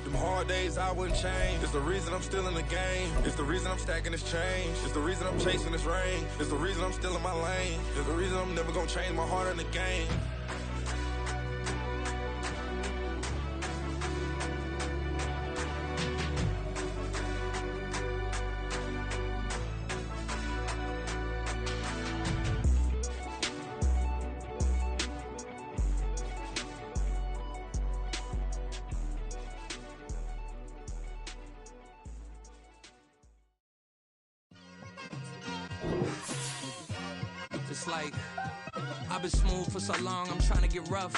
Them hard days I wouldn't change. It's the reason I'm still in the game. It's the reason I'm stacking this change. It's the reason I'm chasing this rain. It's the reason I'm still in my lane. It's the reason I'm never gonna change my heart in the game. It's like, I've been smooth for so long, I'm trying to get rough.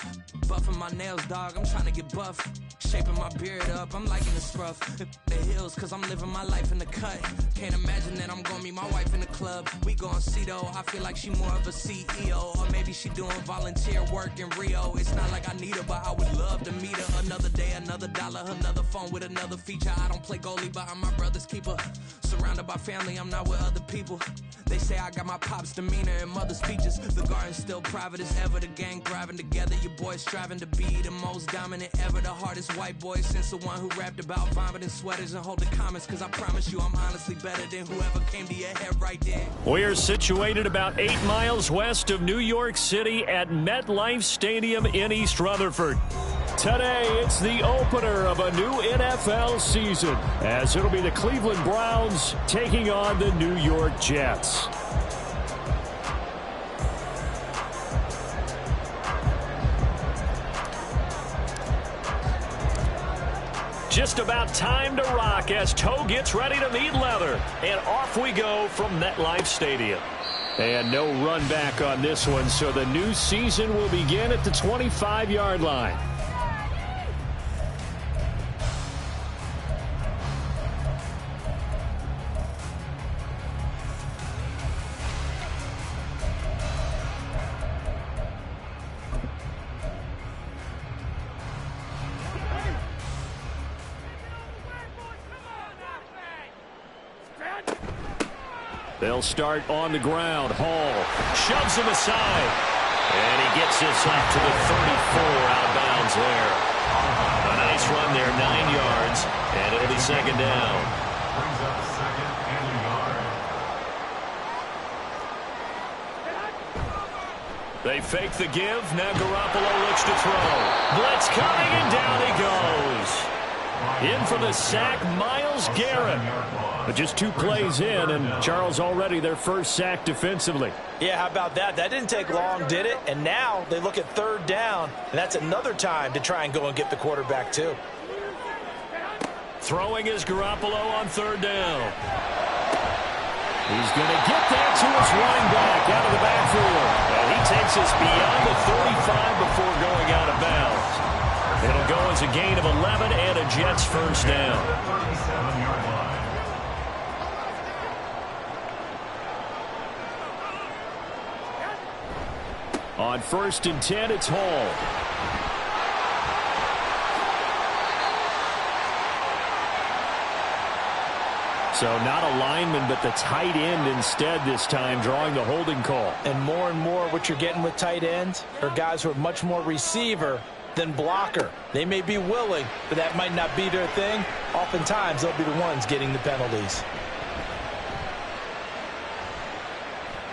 Buffing my nails, dog, I'm trying to get buff. Shaping my beard up, I'm liking the scruff. The hills, cause I'm living my life in the cut. Can't imagine that I'm gonna meet my wife in the club. We gon' see though, I feel like she more of a CEO. Or maybe she doing volunteer work in Rio. It's not like I need her, but I would love to meet her. Another day, another dollar, another phone with another feature. I don't play goalie, but I'm my brother's keeper. Surrounded by family, I'm not with other people. They say I got my pop's demeanor and mother's features. The garden's still private as ever, the gang thriving together. Your boys striving to be the most dominant ever. The hardest white boy since the one who rapped about vomiting sweaters and holding comments. Cause I promise you I'm honestly better than whoever came to your head right there. We're situated about 8 miles west of New York City at MetLife Stadium in East Rutherford. Today, it's the opener of a new NFL season, as it'll be the Cleveland Browns taking on the New York Jets. Just about time to rock as toe gets ready to meet leather. And off we go from MetLife Stadium. And no run back on this one, so the new season will begin at the 25-yard line. They'll start on the ground. Hall shoves him aside. And he gets this up to the 34 out of bounds there. A nice run there, 9 yards. And it'll be second down. Brings up second and a yard. They fake the give. Now Garoppolo looks to throw. Blitz coming, and down he goes. In for the sack, Myles Garrett. But just 2 plays in, and Charles already their first sack defensively. Yeah, how about that? That didn't take long, did it? And now they look at third down, and that's another time to try and go and get the quarterback too. Throwing is Garoppolo on third down. He's going to get that to his running back out of the backfield. And he takes us beyond the 35 before going out of bounds. It'll go as a gain of 11 and a Jets first down. 37-yard line. On 1st and 10, it's Hall. So not a lineman, but the tight end instead this time, drawing the holding call. And more what you're getting with tight ends are guys who are much more receiver than blocker. They may be willing, but that might not be their thing. Oftentimes, they'll be the ones getting the penalties.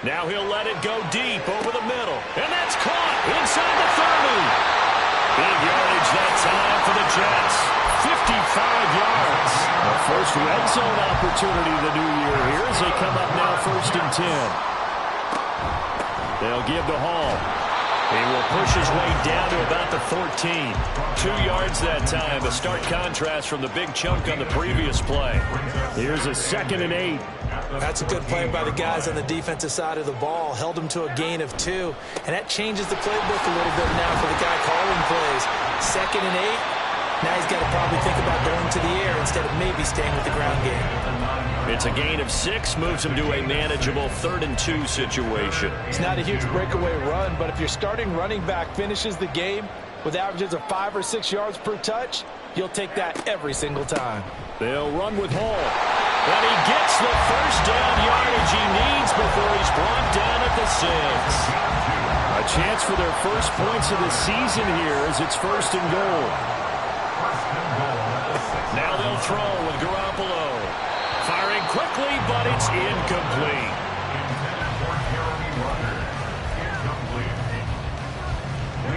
Now he'll let it go deep over the middle. And that's caught inside the 30. Big yardage that time for the Jets. 55 yards. The first red zone opportunity of the new year here as they come up now 1st and 10. They'll give to Hall. He will push his way down to about the 14. 2 yards that time. A stark contrast from the big chunk on the previous play. Here's a 2nd and 8. That's a good play by the guys on the defensive side of the ball. Held him to a gain of 2. And that changes the playbook a little bit now for the guy calling plays. 2nd and 8. Now he's got to probably think about going to the air instead of maybe staying with the ground game. It's a gain of 6. Moves him to a manageable 3rd and 2 situation. It's not a huge breakaway run, but if your starting running back finishes the game with averages of 5 or 6 yards per touch, you'll take that every single time. They'll run with Hall. And he gets the first down yardage he needs before he's brought down at the 6. A chance for their first points of the season here as it's 1st and goal. First and goal at the Now they'll throw with Garoppolo. Firing quickly, but it's incomplete.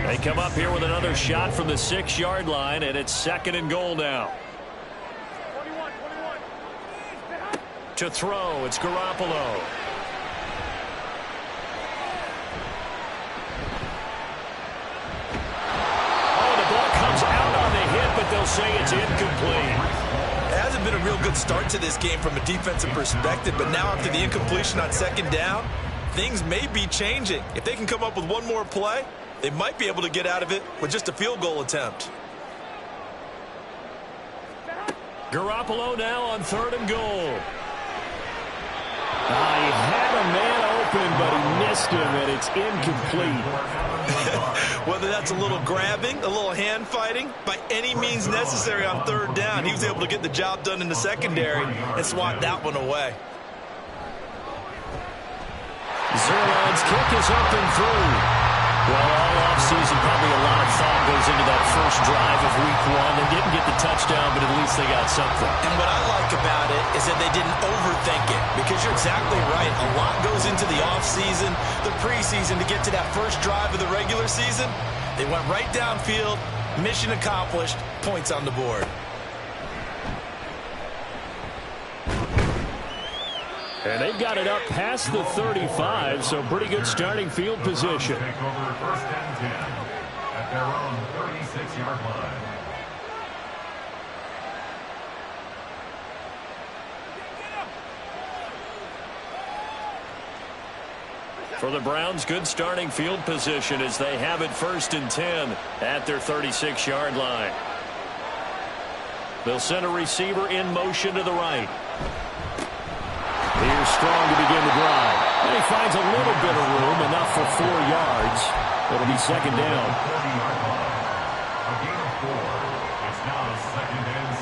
They come up here with another shot from the 6-yard line, and it's 2nd and goal now. To throw, it's Garoppolo. Oh, the ball comes out on the hit, but they'll say it's incomplete. It hasn't been a real good start to this game from a defensive perspective, but now after the incompletion on 2nd down, things may be changing. If they can come up with one more play, they might be able to get out of it with just a field goal attempt. Garoppolo now on 3rd and goal. He had a man open, but he missed him, and it's incomplete. Whether that's a little grabbing, a little hand fighting, by any means necessary on 3rd down, he was able to get the job done in the secondary and swat that one away. Zerline's kick is up and through. Well, all offseason, probably a lot of thought goes into that first drive of week 1. They didn't get the touchdown, but at least they got something. And what I like about it is that they didn't overthink it, because you're exactly right. A lot goes into the offseason, the preseason, to get to that first drive of the regular season. They went right downfield, mission accomplished, points on the board. And they've got it up past the 35, so pretty good starting field position. Take over 1st and 10 at their own 36-yard line. For the Browns, good starting field position as they have it 1st and 10 at their 36-yard line. They'll send a receiver in motion to the right. Here's Strong to begin the drive. And he finds a little bit of room, enough for 4 yards. It'll be 2nd down. 40-yard line. A gain of 4. It's now 2nd and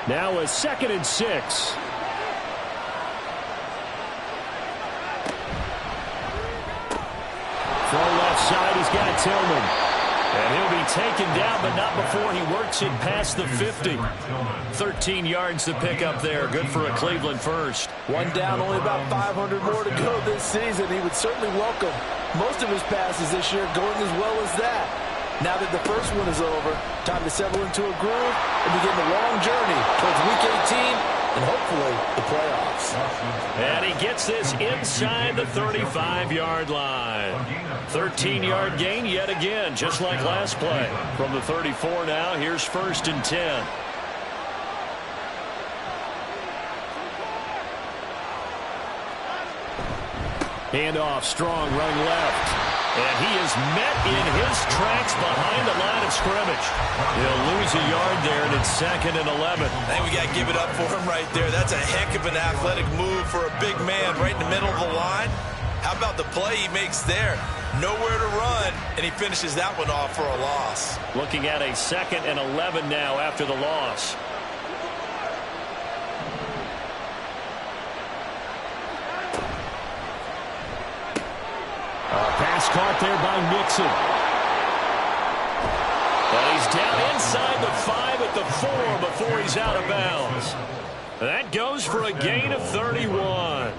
6. Now a 2nd and 6. Throw left side, he's got Tillman. And he'll be taken down, but not before he works it past the 50. 13 yards to pick up there. Good for a Cleveland first. One down, only about 500 more to go this season. He would certainly welcome most of his passes this year going as well as that. Now that the first one is over, time to settle into a groove and begin the long journey towards Week 18 and hopefully the playoffs. And he gets this inside the 35-yard line. 13-yard gain yet again, just like last play. From the 34 now, here's 1st and 10. Handoff, Strong running left. And he is met in his tracks behind the line of scrimmage. He'll lose a yard there, and it's 2nd and 11. I think we got to give it up for him right there. That's a heck of an athletic move for a big man right in the middle of the line. How about the play he makes there? Nowhere to run, and he finishes that one off for a loss. Looking at a 2nd and 11 now after the loss. Pass caught there by Nixon. But he's down inside the 5 at the 4 before he's out of bounds. That goes for a gain of 31.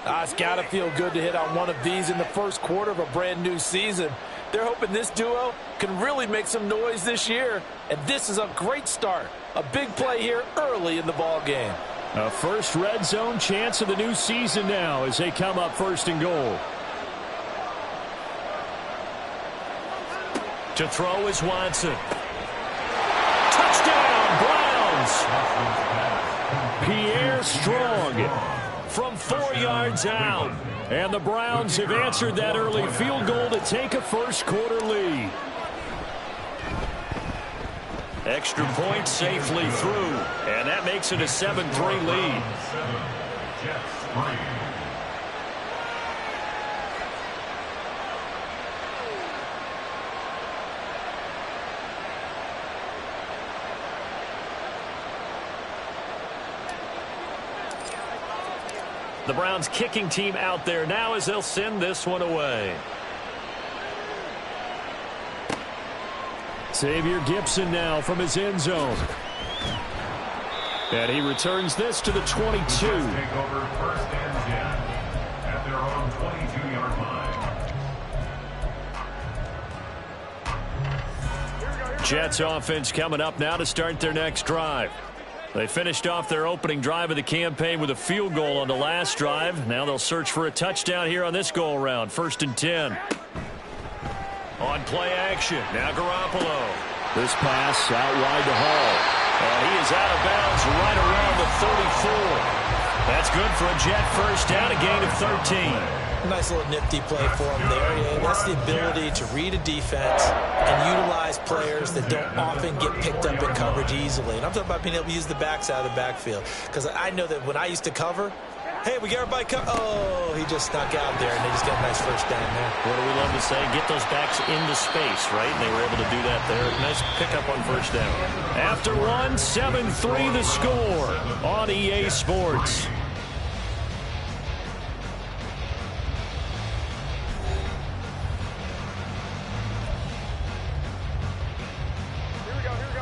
It's got to feel good to hit on one of these in the first quarter of a brand new season. They're hoping this duo can really make some noise this year, and this is a great start. A big play here early in the ball game. A first red zone chance of the new season now as they come up 1st and goal. To throw is Watson. Touchdown, Browns! Pierre Strong from 4 yards out. And the Browns have answered that early field goal to take a first quarter lead. Extra point safely through. And that makes it a 7-3 lead. Jets 3. The Browns kicking team out there now as they'll send this one away. Xavier Gibson now from his end zone. And he returns this to the 22. Take over first and 10 at their own 22-yard line. Jets offense coming up now to start their next drive. They finished off their opening drive of the campaign with a field goal on the last drive. Now they'll search for a touchdown here on this go-around. First and 10. On play action, now Garoppolo. This pass out wide to Hall. And he is out of bounds right around the 34. That's good for a Jet first down, a gain of 13. Nice little nifty play for him there. And that's the ability to read a defense and utilize players that don't often get picked up in coverage easily. And I'm talking about being able to use the backs out of the backfield. Because I know that when I used to cover, hey, we got everybody covered. Oh, he just snuck out there, and they just got a nice first down there. What do we love to say? Get those backs into space, right? And they were able to do that there. Nice pickup on first down. After one, 7-3 the score on EA Sports.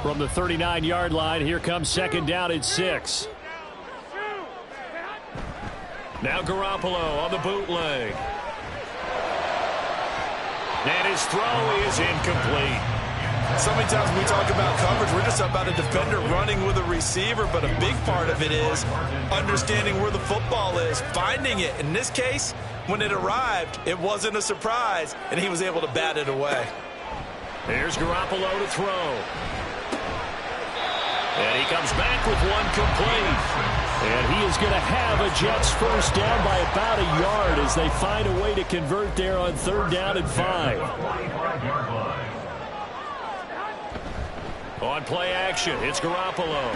From the 39-yard line, here comes second down at 6. Now Garoppolo on the bootleg. And his throw is incomplete. So many times when we talk about coverage, we're just about a defender running with a receiver, but a big part of it is understanding where the football is, finding it. In this case, when it arrived, it wasn't a surprise, and he was able to bat it away. Here's Garoppolo to throw. And he comes back with one complete. And he is going to have a Jets first down by about a yard as they find a way to convert there on third down and 5. On play action, it's Garoppolo.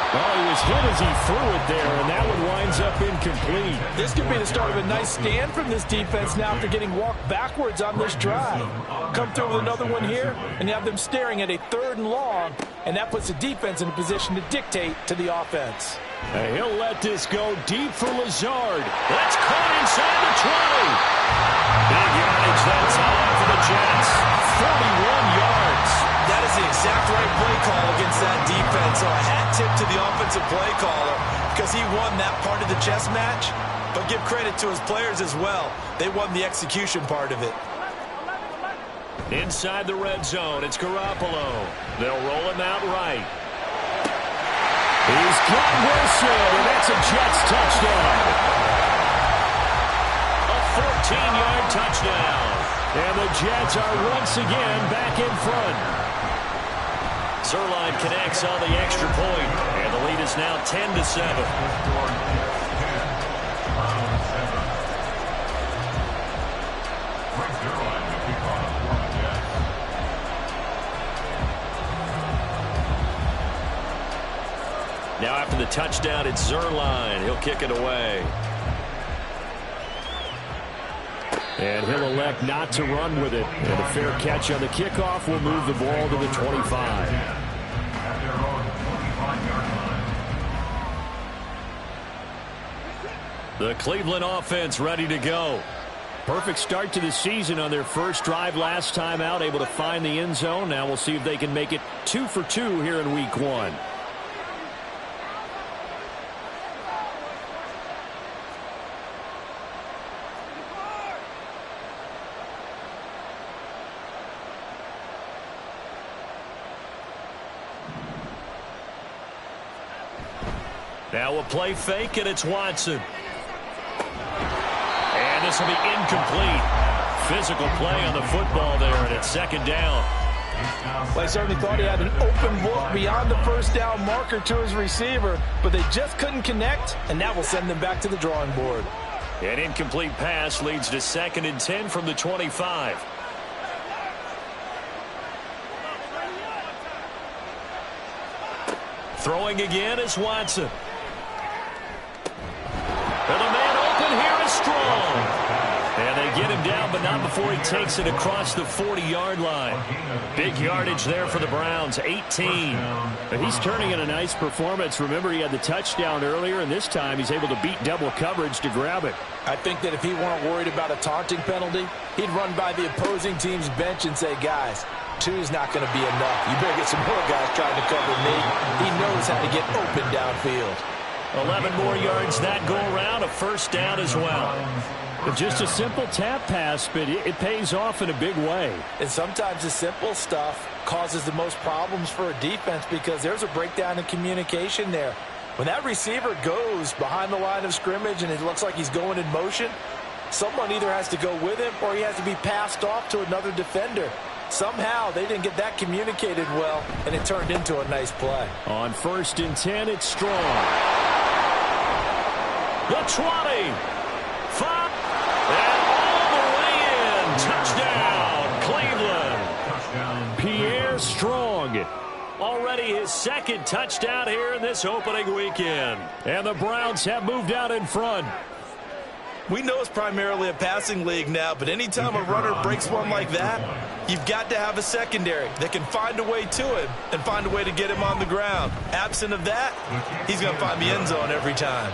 Well, he was hit as he threw it there, and that one winds up incomplete. This could be the start of a nice stand from this defense now after getting walked backwards on this drive. Come through with another one here, and you have them staring at a 3rd and long, and that puts the defense in a position to dictate to the offense. And he'll let this go deep for Lazard. That's caught inside the 20. Big yardage that time for the Jets. 41 yards. That is the exact right play call against that defense. So a hat tip to the offensive play caller because he won that part of the chess match. But give credit to his players as well. They won the execution part of it. Inside the red zone, it's Garoppolo. They'll roll him out right. He's got Wilson, and that's a Jets touchdown. A 14-yard touchdown. And the Jets are once again back in front. Zerline connects on the extra point, and the lead is now 10-7. Now after the touchdown, it's Zerline. He'll kick it away. And he'll elect not to run with it. And a fair catch on the kickoff will move the ball to the 25. The Cleveland offense ready to go. Perfect start to the season on their first drive last time out, able to find the end zone. Now we'll see if they can make it 2 for 2 here in week 1. Now a play fake, and it's Watson. And this will be incomplete. Physical play on the football there, and it's second down. Well, I certainly thought he had an open look beyond the first down marker to his receiver, but they just couldn't connect, and that will send them back to the drawing board. An incomplete pass leads to 2nd and 10 from the 25. Throwing again is Watson. And the man open here is Strong. And they get him down, but not before he takes it across the 40-yard line. Big yardage there for the Browns, 18. But he's turning in a nice performance. Remember, he had the touchdown earlier, and this time he's able to beat double coverage to grab it. I think that if he weren't worried about a taunting penalty, he'd run by the opposing team's bench and say, guys, Two is not going to be enough. You better get some more guys trying to cover me. He knows how to get open downfield. 11 more yards that go around, a first down as well. Just a simple tap pass, but it pays off in a big way. And sometimes the simple stuff causes the most problems for a defense because there's a breakdown in communication there. When that receiver goes behind the line of scrimmage and it looks like he's going in motion, someone either has to go with him or he has to be passed off to another defender. Somehow they didn't get that communicated well, and it turned into a nice play. On 1st and 10, it's Strong. The 20. 5. And all the way in. Touchdown, Cleveland. Pierre Strong. Already his 2nd touchdown here in this opening weekend. And the Browns have moved out in front. We know it's primarily a passing league now, but anytime a runner breaks one like that, you've got to have a secondary that can find a way to him and find a way to get him on the ground. Absent of that, he's going to find the end zone every time.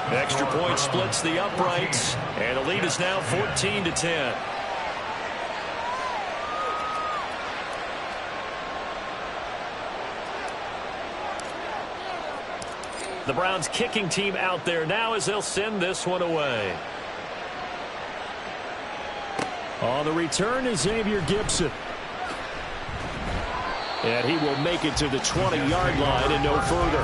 Extra point splits the uprights, and the lead is now 14-10. The Browns kicking team out there now as they'll send this one away. On the return is Xavier Gibson. And he will make it to the 20-yard line and no further.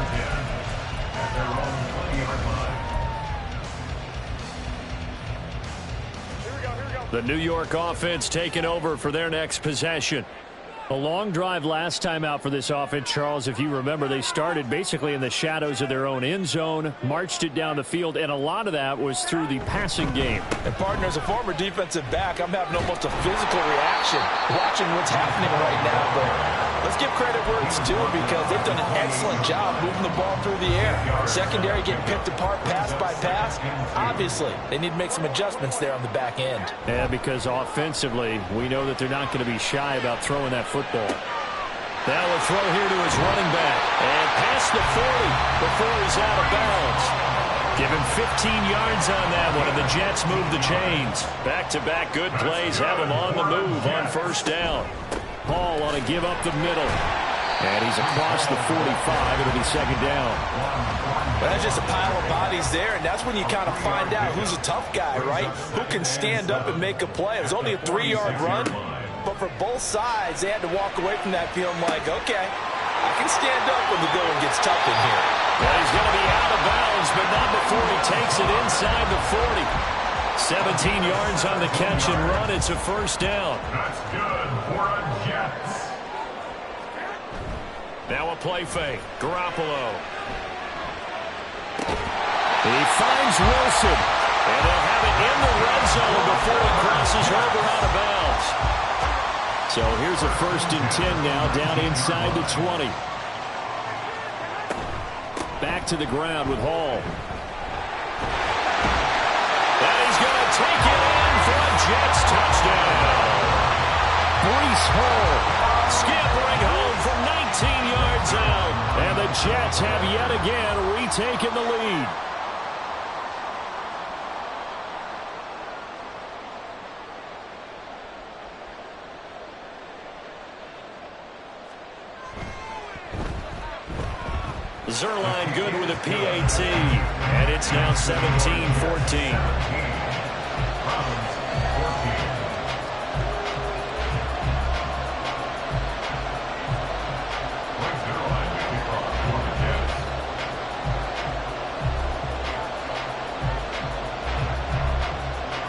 The New York offense taking over for their next possession. A long drive last time out for this offense, Charles. If you remember, they started basically in the shadows of their own end zone, marched it down the field, and a lot of that was through the passing game. And, partner, as a former defensive back, I'm having almost a physical reaction watching what's happening right now. But let's give credit where it's due because they've done an excellent job moving the ball through the air. Secondary getting picked apart pass by pass. Obviously, they need to make some adjustments there on the back end. Yeah, because offensively, we know that they're not going to be shy about throwing that football. Now a throw here to his running back. And past the 40 before he's out of bounds. Give him 15 yards on that one, and the Jets move the chains. Back-to-back good plays have him on the move on 1st down. Hall on a give up the middle. And he's across the 45. It'll be 2nd down. Well, that's just a pile of bodies there, and that's when you kind of find out who's a tough guy, right? Who can stand up and make a play. It was only a 3-yard run. But for both sides, they had to walk away from that feeling like, okay, I can stand up when the going gets tough in here. Well, he's going to be out of bounds, but not before he takes it inside the 40. 17 yards on the catch and run. It's a 1st down. That's good for a Jets. Now a play fake. Garoppolo. He finds Wilson. And they'll have it in the red zone before he crosses over out of bounds. So here's a 1st and 10 now, down inside the 20. Back to the ground with Hall. And he's going to take it in for a Jets touchdown. Breece Hall scampering home from 19 yards out. And the Jets have yet again retaken the lead. Zerline good with a PAT, and it's now 17-14.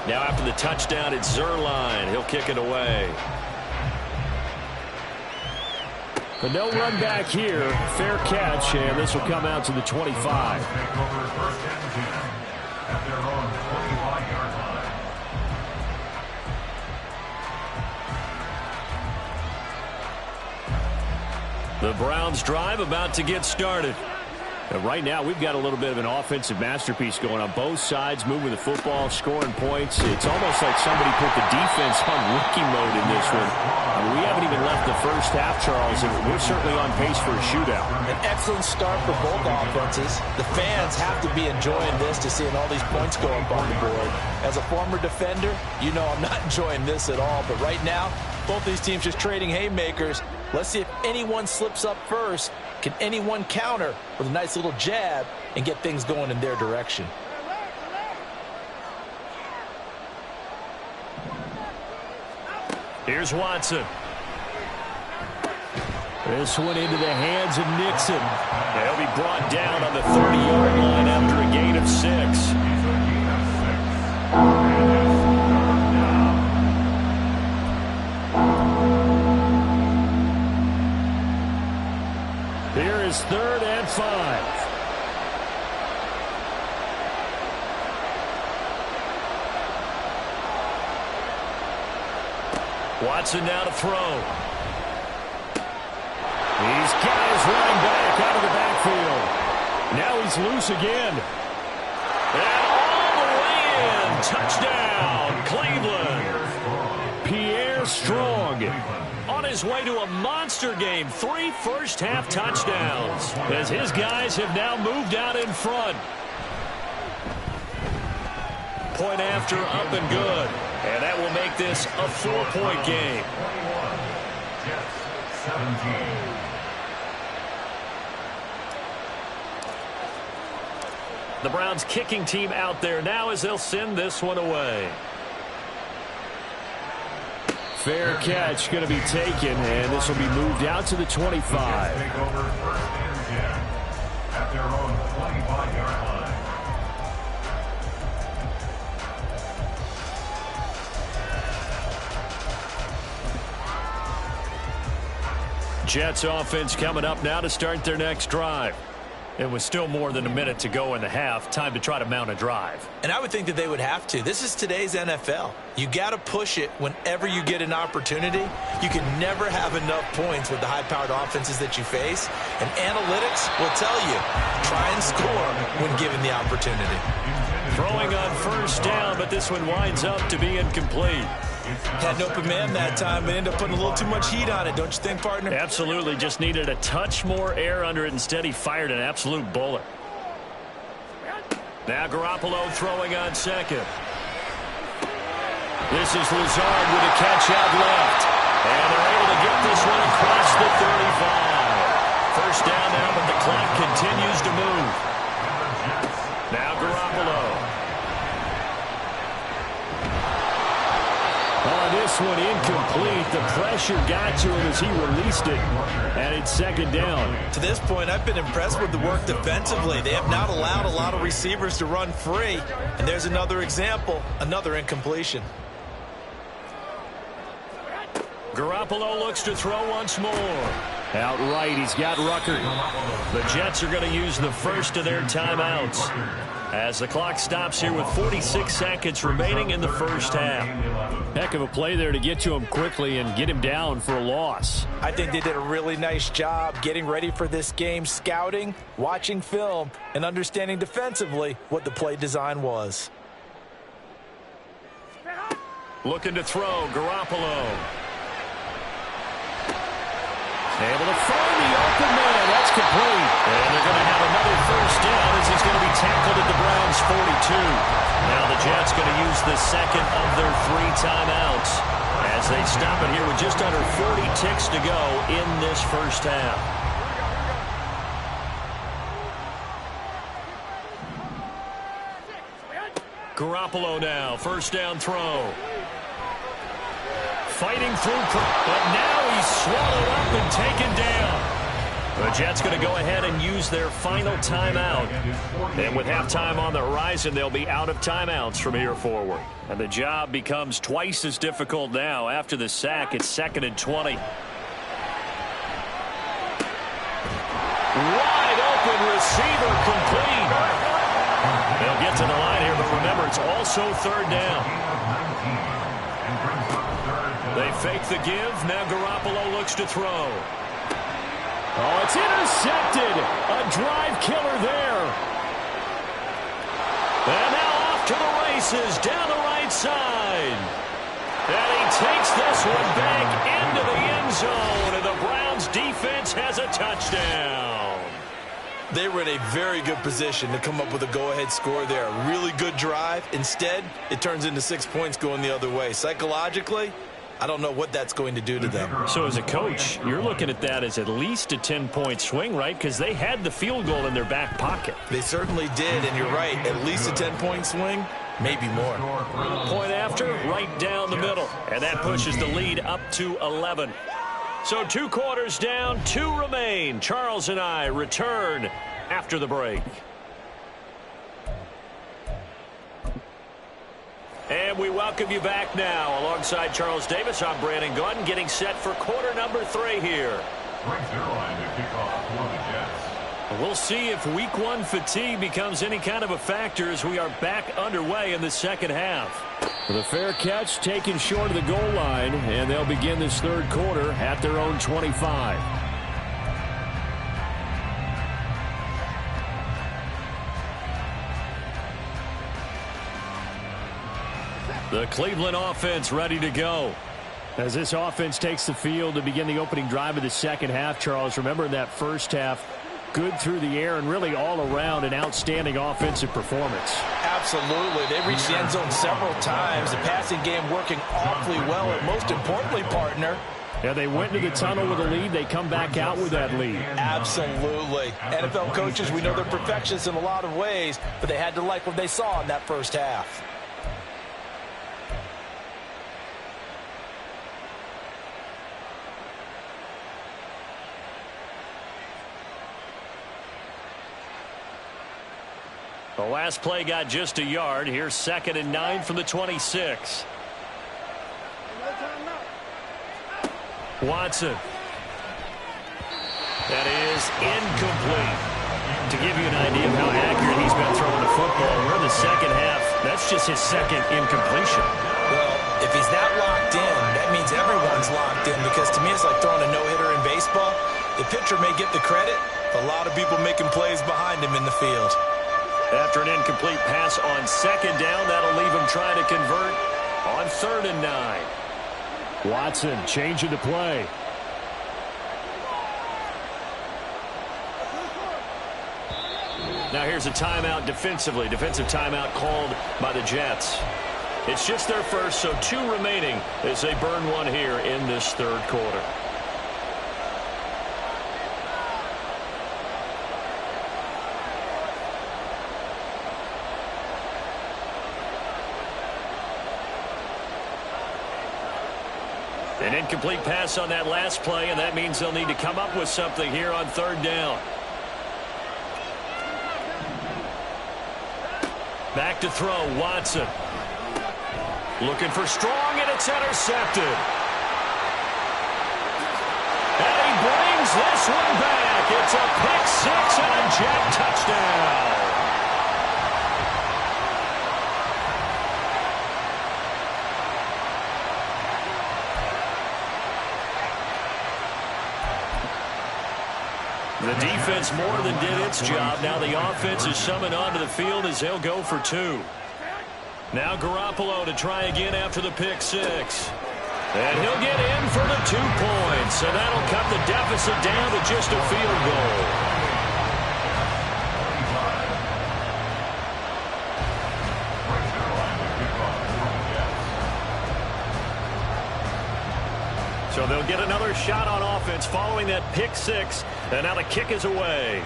Now after the touchdown, it's Zerline. He'll kick it away. But no run back here. Fair catch, and this will come out to the 25. The Browns drive about to get started. And right now, we've got a little bit of an offensive masterpiece going on both sides, moving the football, scoring points. It's almost like somebody put the defense on rookie mode in this one. I mean, we haven't even left the first half, Charles, and we're certainly on pace for a shootout. An excellent start for both offenses. The fans have to be enjoying this to seeing all these points go up on the board. As a former defender, you know I'm not enjoying this at all. But right now, Both these teams just trading haymakers. Let's see if anyone slips up first. Can anyone counter with a nice little jab and get things going in their direction? Here's Watson. This one into the hands of Nixon. They'll be brought down on the 30-yard line after a gain of 6. Here is 3rd and 5. Watson now to throw. He's got his running back out of the backfield. Now he's loose again. And all the way in. Touchdown, Cleveland. Pierre Strong on his way to a monster game. 3 first-half touchdowns as his guys have now moved out in front. Point after, up and good. And that will make this a 4-point game. Jets 17. The Browns kicking team out there now as they'll send this one away. Fair catch going to be taken, and this will be moved out to the 25. Take over 1st and 10 at their own 25-yard line. Jets offense coming up now to start their next drive. It was still more than a minute to go in the half. Time to try to mount a drive. And I would think that they would have to. This is today's NFL. You got to push it whenever you get an opportunity. You can never have enough points with the high-powered offenses that you face. And analytics will tell you, try and score when given the opportunity. Throwing on 1st down, but this one winds up to be incomplete. Had an open man that time, but ended up putting a little too much heat on it, don't you think, partner? Absolutely. Just needed a touch more air under it. Instead, he fired an absolute bullet. Now Garoppolo throwing on 2nd. This is Lazard with a catch out left. And they're able to get this one across the 35. 1st down now, but the clock continues to move. Now Garoppolo. This one incomplete. The pressure got to him as he released it. And it's 2nd down. To this point, I've been impressed with the work defensively. They have not allowed a lot of receivers to run free. And there's another example, another incompletion. Garoppolo looks to throw once more. Outright, he's got Rucker. The Jets are going to use the first of their timeouts as the clock stops here with 46 seconds remaining in the 1st half. Heck of a play there to get to him quickly and get him down for a loss. I think they did a really nice job getting ready for this game, scouting, watching film, and understanding defensively what the play design was. Looking to throw, Garoppolo. Able to find the open man. That's complete. And they're going to have another 1st down as he's going to be tackled at the Browns' 42. Now the Jets going to use the 2nd of their 3 timeouts as they stop it here with just under 40 ticks to go in this 1st half. Garoppolo now, 1st down throw. Fighting through, but now he's swallowed up and taken down. The Jets going to go ahead and use their final timeout. And with halftime on the horizon, they'll be out of timeouts from here forward. And the job becomes twice as difficult now. After the sack, it's 2nd and 20. Wide open receiver complete. They'll get to the line here, but remember, it's also 3rd down. They fake the give. Now Garoppolo looks to throw. Oh, it's intercepted. A drive killer there. And now off to the races down the right side. And he takes this one back into the end zone. And the Browns defense has a touchdown. They were in a very good position to come up with a go-ahead score there. A really good drive. Instead, it turns into 6 points going the other way. Psychologically, I don't know what that's going to do to them. So as a coach, you're looking at that as at least a 10-point swing, right? Because they had the field goal in their back pocket. They certainly did, and you're right. At least a 10-point swing, maybe more. Point after, right down the middle. And that pushes the lead up to 11. So 2 quarters down, 2 remain. Charles and I return after the break. And we welcome you back now. Alongside Charles Davis, I'm Brandon Gunn, getting set for quarter number 3 here. We'll see if week 1 fatigue becomes any kind of a factor as we are back underway in the second half. The fair catch taken short of the goal line, and they'll begin this third quarter at their own 25. The Cleveland offense ready to go. As this offense takes the field to begin the opening drive of the second half, Charles, remember in that first half, good through the air and really all around an outstanding offensive performance. Absolutely. They reached the end zone several times. The passing game working awfully well, and most importantly, partner, yeah, they went into the tunnel with a lead. They come back out with that lead. Absolutely. NFL coaches, we know they're perfectionists in a lot of ways, but they had to like what they saw in that first half. The last play got just a yard. Here's 2nd and 9 from the 26. Watson. That is incomplete. To give you an idea of how accurate he's been throwing the football, we're in the second half. That's just his 2nd incompletion. Well, if he's that locked in, that means everyone's locked in, because to me it's like throwing a no-hitter in baseball. The pitcher may get the credit, but a lot of people making plays behind him in the field. After an incomplete pass on 2nd down, that'll leave him trying to convert on 3rd and 9. Watson changing the play. Now here's a timeout defensively. Defensive timeout called by the Jets. It's just their first, so 2 remaining as they burn 1 here in this third quarter. An incomplete pass on that last play, and that means they'll need to come up with something here on 3rd down. Back to throw, Watson. Looking for strong, and it's intercepted. And he brings this one back. It's a pick 6 and a Jet touchdown. The defense more than did its job. Now the offense is summoned onto the field as they'll go for 2. Now Garoppolo to try again after the pick 6. And he'll get in for the 2 points. So that'll cut the deficit down to just a field goal. So they'll get another shot on offense following that pick 6. And now the kick is away.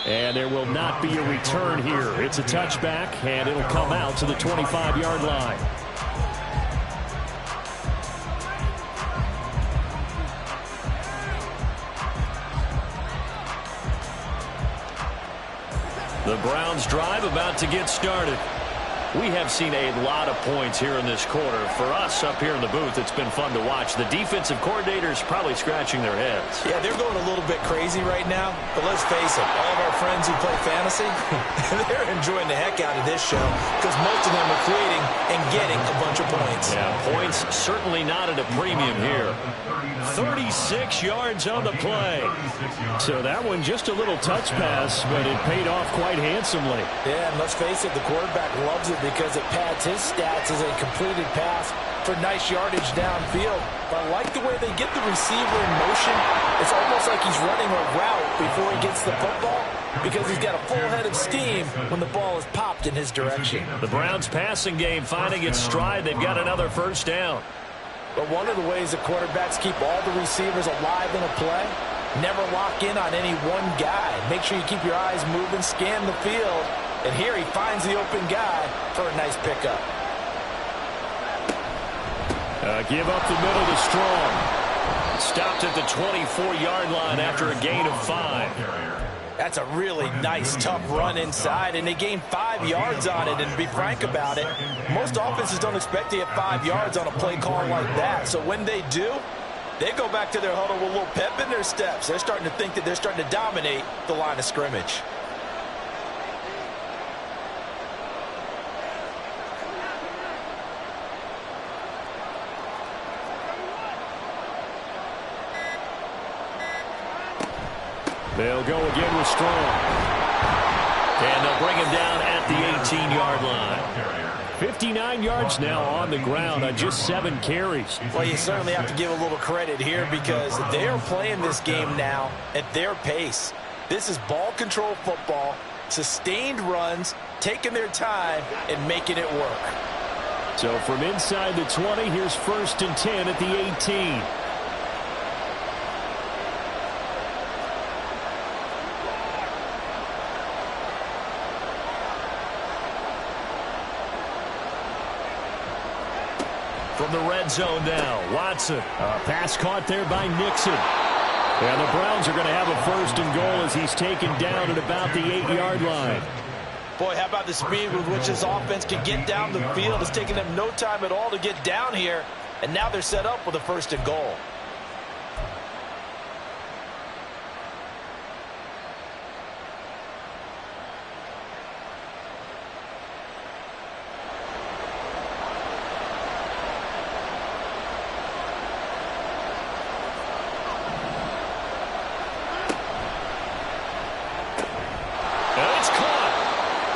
And there will not be a return here. It's a touchback, and it'll come out to the 25-yard line. The Browns drive about to get started. We have seen a lot of points here in this quarter. For us up here in the booth, it's been fun to watch. The defensive coordinators probably scratching their heads. Yeah, they're going a little bit crazy right now. But let's face it, all of our friends who play fantasy, they're enjoying the heck out of this show because most of them are creating and getting a bunch of points. Yeah, points certainly not at a premium here. 36 yards on the play. So that one just a little touch pass, but it paid off quite handsomely. Yeah, and let's face it, the quarterback loves it because it pads his stats as a completed pass for nice yardage downfield. But I like the way they get the receiver in motion. It's almost like he's running a route before he gets the football. because he's got a full head of steam when the ball is popped in his direction. The Browns passing game finding its stride. They've got another first down. But one of the ways that quarterbacks keep all the receivers alive in a play, never lock in on any one guy. Make sure you keep your eyes moving, scan the field, and here he finds the open guy for a nice pickup. Give up the middle to Strong. Stopped at the 24-yard line after a gain of 5. That's a really nice, tough run inside, and they gained 5 yards on it. And to be frank about it, most offenses don't expect to get 5 yards on a play call like that. So when they do, they go back to their huddle with a little pep in their steps. They're starting to think that they're starting to dominate the line of scrimmage. They'll go again with Strong. And they'll bring him down at the 18-yard line. 59 yards now on the ground on just 7 carries. Well, you certainly have to give a little credit here because they are playing this game now at their pace. This is ball control football, sustained runs, taking their time, and making it work. So from inside the 20, here's 1st and 10 at the 18. From the red zone now, Watson. A pass caught there by Nixon. And the Browns are going to have a 1st and goal as he's taken down at about the 8-yard line. Boy, how about the speed with which this offense can get down the field? It's taken them no time at all to get down here, and now they're set up with a 1st and goal.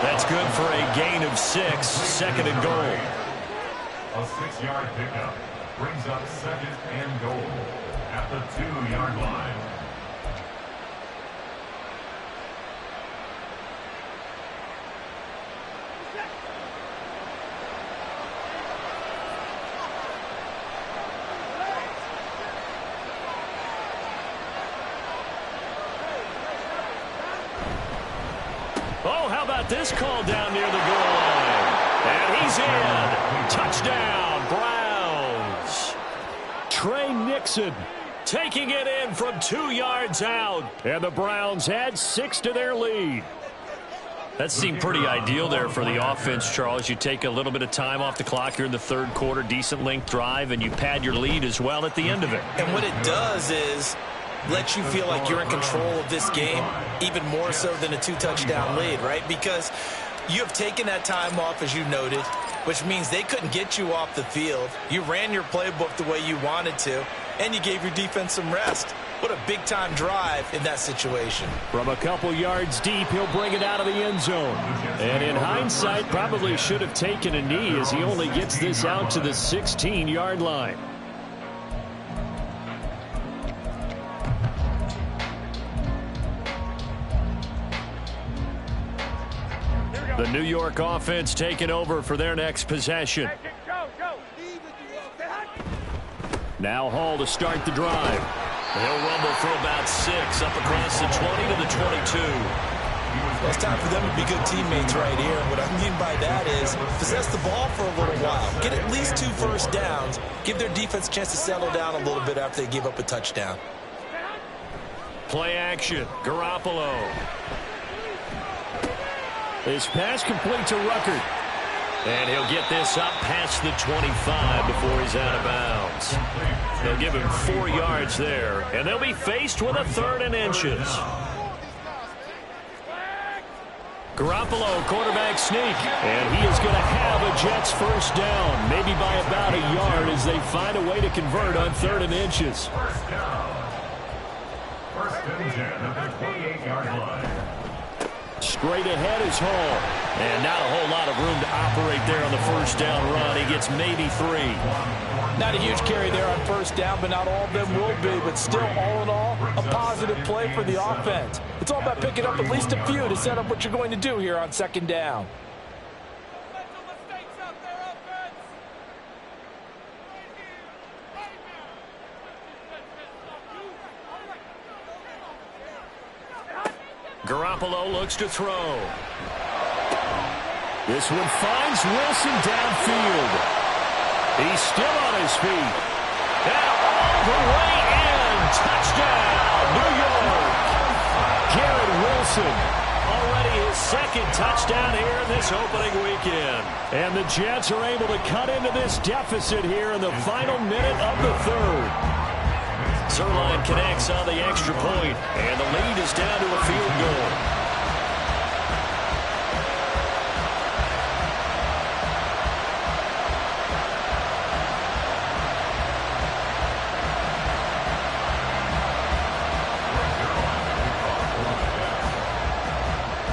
That's good for a gain of 6, 2nd and goal. A 6-yard pickup brings up 2nd and goal at the 2-yard line. Oh, how about this call down near the goal line? And he's in. Touchdown, Browns. Trey Nixon taking it in from 2 yards out. And the Browns add 6 to their lead. That seemed pretty ideal there for the offense, Charles. You take a little bit of time off the clock here in the 3rd quarter, decent length drive, and you pad your lead as well at the end of it. And what it does is let you feel like you're in control of this game, even more so than a 2-touchdown lead, right? Because you have taken that time off, as you noted, which means they couldn't get you off the field. You ran your playbook the way you wanted to, and you gave your defense some rest. What a big-time drive in that situation. From a couple yards deep, he'll bring it out of the end zone. And in hindsight, probably should have taken a knee as he only gets this out to the 16-yard line. The New York offense taking over for their next possession. Now Hall to start the drive. He'll rumble for about 6 up across the 20 to the 22. Well, it's time for them to be good teammates right here. What I mean by that is possess the ball for a little while. Get at least 2 first downs. Give their defense a chance to settle down a little bit after they give up a touchdown. Play action. Garoppolo. His pass complete to Ruckert. And he'll get this up past the 25 before he's out of bounds. They'll give him 4 yards there, and they'll be faced with a 3rd and inches. Garoppolo, quarterback sneak, and he is going to have a Jets first down, maybe by about a yard as they find a way to convert on 3rd and inches. First down. 1st and 10 at the 28-yard line. Straight ahead is Hall. And not a whole lot of room to operate there on the first down run. He gets maybe 3. Not a huge carry there on first down, but not all of them will be. But still, all in all, a positive play for the offense. It's all about picking up at least a few to set up what you're going to do here on second down. Garoppolo looks to throw. This one finds Wilson downfield. He's still on his feet. And all the way in. Touchdown, New York. Garrett Wilson. Already his second touchdown here in this opening weekend. And the Jets are able to cut into this deficit here in the final minute of the third. Zerline connects on the extra point, and the lead is down to a field goal.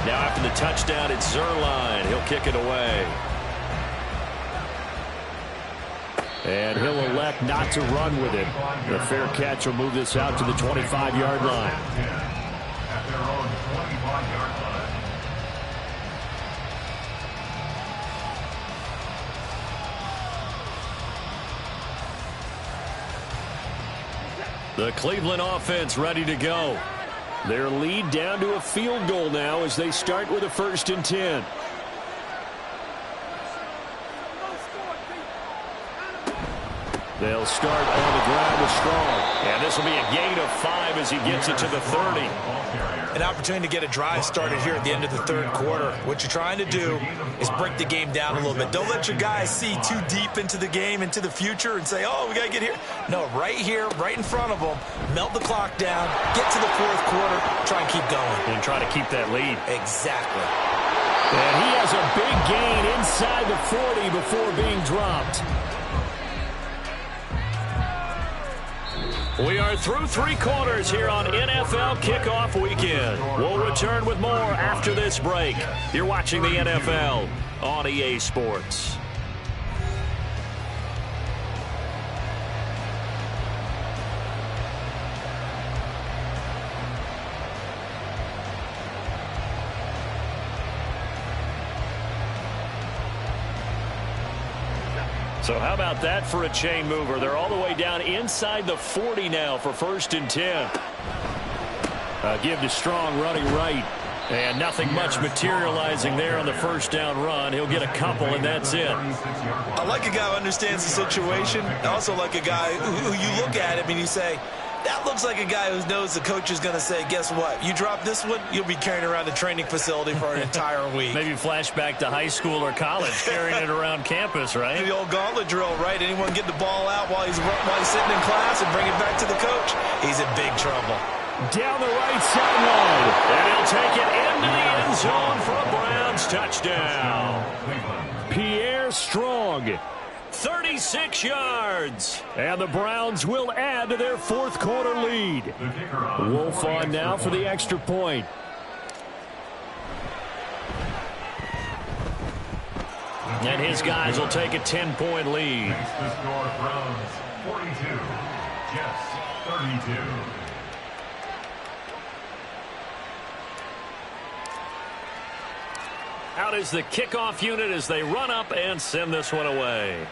Now after the touchdown, it's Zerline. He'll kick it away. And he'll elect not to run with it. The fair catch will move this out to the 25-yard line. At their own 25-yard line. The Cleveland offense ready to go. Their lead down to a field goal now as they start with a 1st and 10. They'll start on the ground with Strong. And this will be a gain of 5 as he gets it to the 30. An opportunity to get a drive started here at the end of the third quarter. What you're trying to do is break the game down a little bit. Don't let your guys see too deep into the game, into the future, and say, oh, we got to get here. No, right here, right in front of them, melt the clock down, get to the fourth quarter, try and keep going. And try to keep that lead. Exactly. And he has a big gain inside the 40 before being dropped. We are through 3 quarters here on NFL Kickoff Weekend. We'll return with more after this break. You're watching the NFL on EA Sports. So how about that for a chain mover? They're all the way down inside the 40 now for 1st and 10. Give to Strong running right. And nothing much materializing there on the first down run. He'll get a couple, and that's it. I like a guy who understands the situation. I also like a guy who you look at him and you say, that looks like a guy who knows the coach is going to say, guess what? You drop this one, you'll be carrying around the training facility for an entire week. Maybe flashback to high school or college, carrying it around campus, right? The old gauntlet drill, right? Anyone get the ball out while he's sitting in class and bring it back to the coach? He's in big trouble. Down the right sideline. And he'll take it into the end zone for a Browns touchdown. Pierre Strong. 36 yards. And the Browns will add to their fourth quarter lead. Wolf on now for the extra point. And his guys will take a 10-point lead. Makes the score Browns 42, Jets 32. Out is the kickoff unit as they run up and send this one away.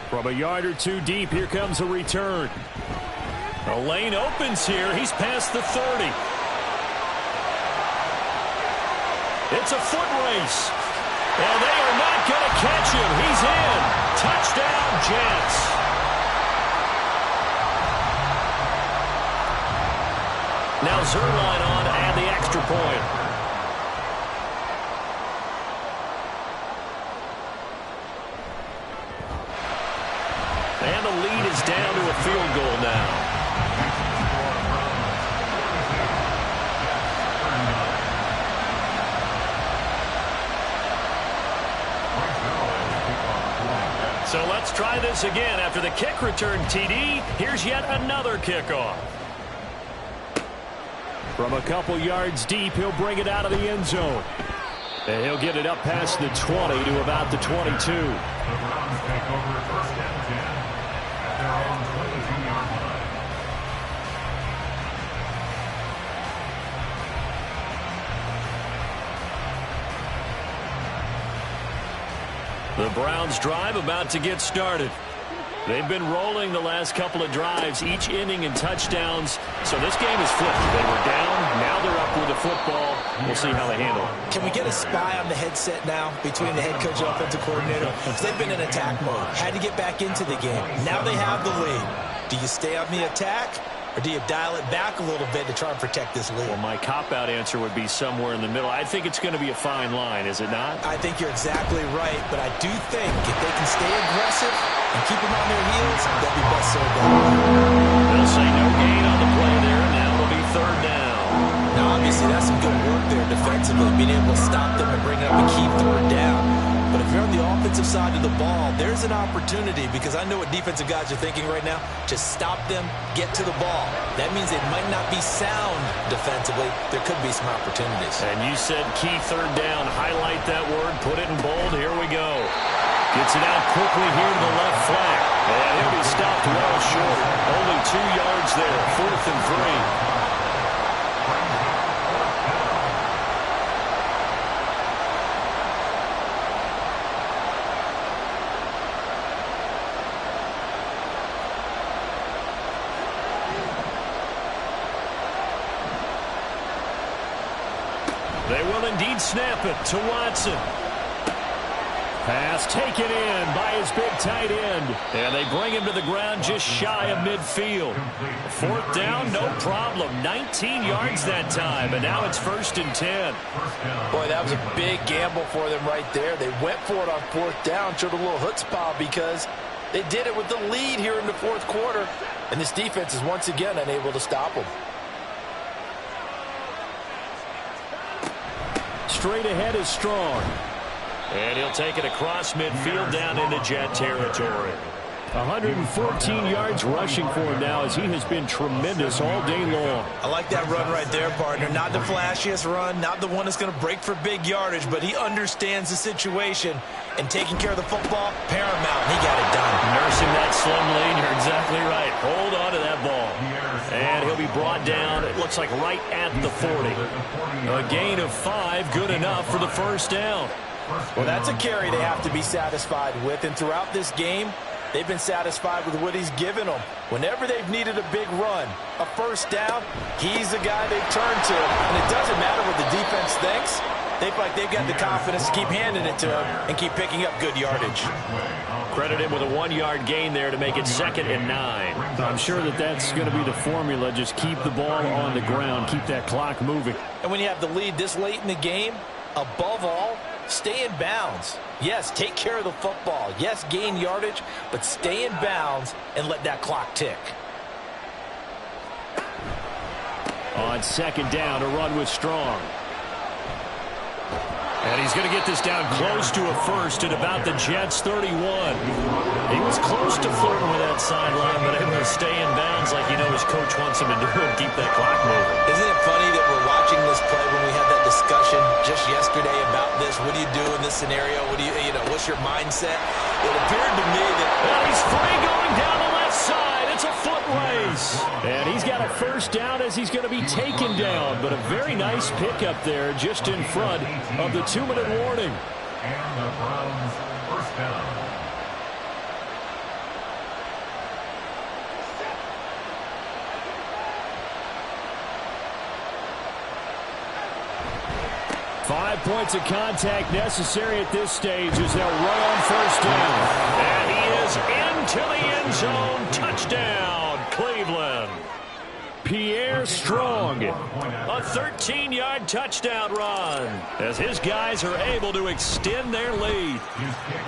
From a yard or two deep, here comes a return. The lane opens here. He's past the 30. It's a foot race. And they are not going to catch him. He's in. Touchdown, Jets. Now Zerline on and the extra point. And the lead is down to a field goal now. So let's try this again. After the kick return, TD, here's yet another kickoff. From a couple yards deep, he'll bring it out of the end zone. And he'll get it up past the 20 to about the 22. The Browns take over first and 10 at their own 22-yard line. The Browns drive about to get started. They've been rolling the last couple of drives, each inning in touchdowns. So this game is flipped. They were down. Now they're up with the football. We'll see how they handle it. Can we get a spy on the headset now between the head coach and offensive coordinator? They've been in attack mode. Had to get back into the game. Now they have the lead. Do you stay on the attack? Or do you dial it back a little bit to try and protect this lead? Well, my cop-out answer would be somewhere in the middle. I think it's going to be a fine line, is it not? I think you're exactly right, but I do think if they can stay aggressive and keep them on their heels, they'll be best served that way. They'll say no gain on the play there. Now it'll be third down. Now, obviously, that's some good work there defensively, being able to stop them and bring up a key third down. But if you're on the offensive side of the ball, there's an opportunity, because I know what defensive guys are thinking right now. Just stop them, get to the ball. That means they might not be sound defensively. There could be some opportunities. And you said key third down. Highlight that word. Put it in bold. Here we go. Gets it out quickly here to the left flank. And he'll be stopped well short. Only 2 yards there. 4th and 3. They will indeed snap it to Watson. Pass taken in by his big tight end. And they bring him to the ground just shy of midfield. 4th down, no problem. 19 yards that time, and now it's 1st and 10. Boy, that was a big gamble for them right there. They went for it on 4th down, showed a little chutzpah because they did it with the lead here in the 4th quarter. And this defense is once again unable to stop them. Straight ahead is Strong. And he'll take it across midfield down into Jet territory. 114 yards rushing for him now, as he has been tremendous all day long. I like that run right there, partner. Not the flashiest run, not the one that's going to break for big yardage, but he understands the situation, and taking care of the football, paramount. He got it done. Nursing that slim lead, you're exactly right. Hold on to that ball. And he'll be brought down, it looks like right at the 40. A gain of 5, good enough for the 1st down. Well, that's a carry they have to be satisfied with, and throughout this game, they've been satisfied with what he's given them. Whenever they've needed a big run, a 1st down, he's the guy they've turned to. And it doesn't matter what the defense thinks. They feel like they've got the confidence to keep handing it to him and keep picking up good yardage. Credit him with a 1-yard gain there to make it 2nd and 9. I'm sure that's going to be the formula. Just keep the ball on the ground. Keep that clock moving. And when you have the lead this late in the game, above all, stay in bounds. Yes, take care of the football. Yes, gain yardage, but stay in bounds and let that clock tick. On 2nd down, a run with Strong. And he's going to get this down close to a 1st at about the Jets' 31. He was close to flirting with that sideline, but able to stay in bounds like you know his coach wants him to do and keep that clock moving. Isn't it funny that we're watching this play when we had that discussion just yesterday about this? What do you do in this scenario? What do you what's your mindset? It appeared to me that... Well, he's free going down the left side. It's a foot race. And he's got a 1st down as he's going to be taken down. But a very nice pickup there just in front of the 2-minute warning. And the Browns' 1st down. Five points of contact necessary at this stage as they'll run on 1st down. And he is into the end zone. Touchdown, Cleveland. Pierre Strong, a 13-yard touchdown run as his guys are able to extend their lead.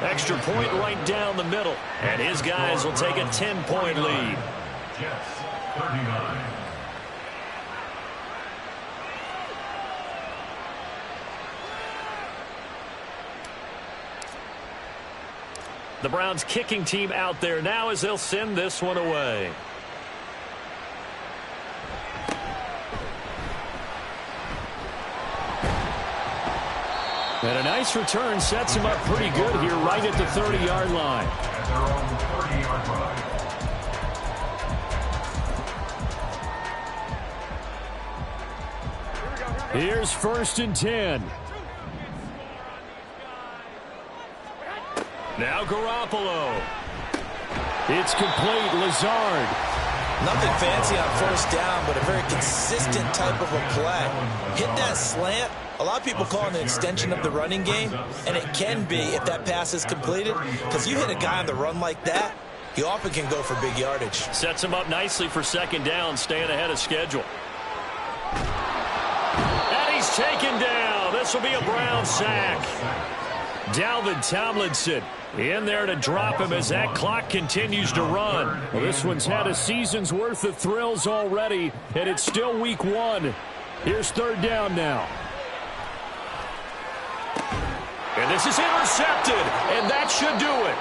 Extra point right down the middle, and his guys will take a 10-point lead. Jets, 39. The Browns kicking team out there now as they'll send this one away. And a nice return sets him up pretty good here right at the 30-yard line. At their own 30-yard line. Here's 1st and 10. Now Garoppolo. It's complete. Lazard. Nothing fancy on 1st down, but a very consistent type of a play. Hit that slant. A lot of people call it an extension of the running game, and it can be if that pass is completed, because you hit a guy on the run like that, he often can go for big yardage. Sets him up nicely for 2nd down, staying ahead of schedule. And he's taken down. This will be a Brown sack. Dalvin Tomlinson in there to drop him as that clock continues to run. Well, this one's had a season's worth of thrills already, and it's still week 1. Here's 3rd down now. And this is intercepted, and that should do it.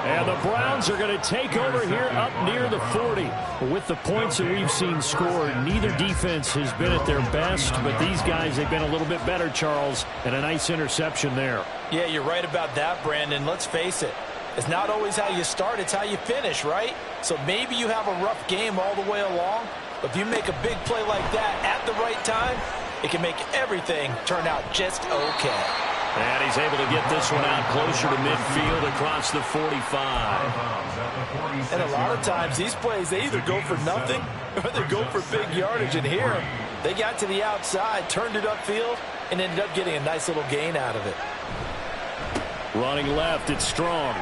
And the Browns are going to take over here up near the 40. With the points that we've seen scored, neither defense has been at their best, but these guys have been a little bit better, Charles, and a nice interception there. Yeah, you're right about that, Brandon. Let's face it. It's not always how you start, it's how you finish, right? So maybe you have a rough game all the way along, but if you make a big play like that at the right time, it can make everything turn out just okay. And he's able to get this one out closer to midfield across the 45. And a lot of times these plays, they either go for nothing or they go for big yardage. And here, they got to the outside, turned it upfield, and ended up getting a nice little gain out of it. Running left, it's Strong.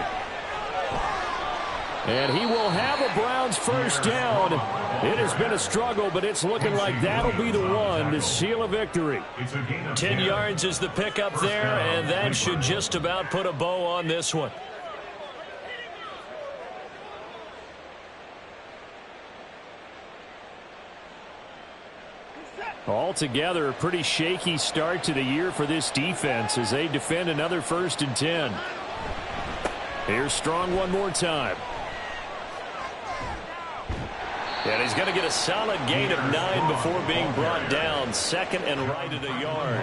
And he will have a Browns 1st down. It has been a struggle, but it's looking like that'll be the one to seal a victory. 10 yards is the pickup there, and that should just about put a bow on this one. Altogether, a pretty shaky start to the year for this defense as they defend another 1st and 10. Here's Strong one more time. And he's going to get a solid gain of 9 before being brought down. 2nd and right at a yard.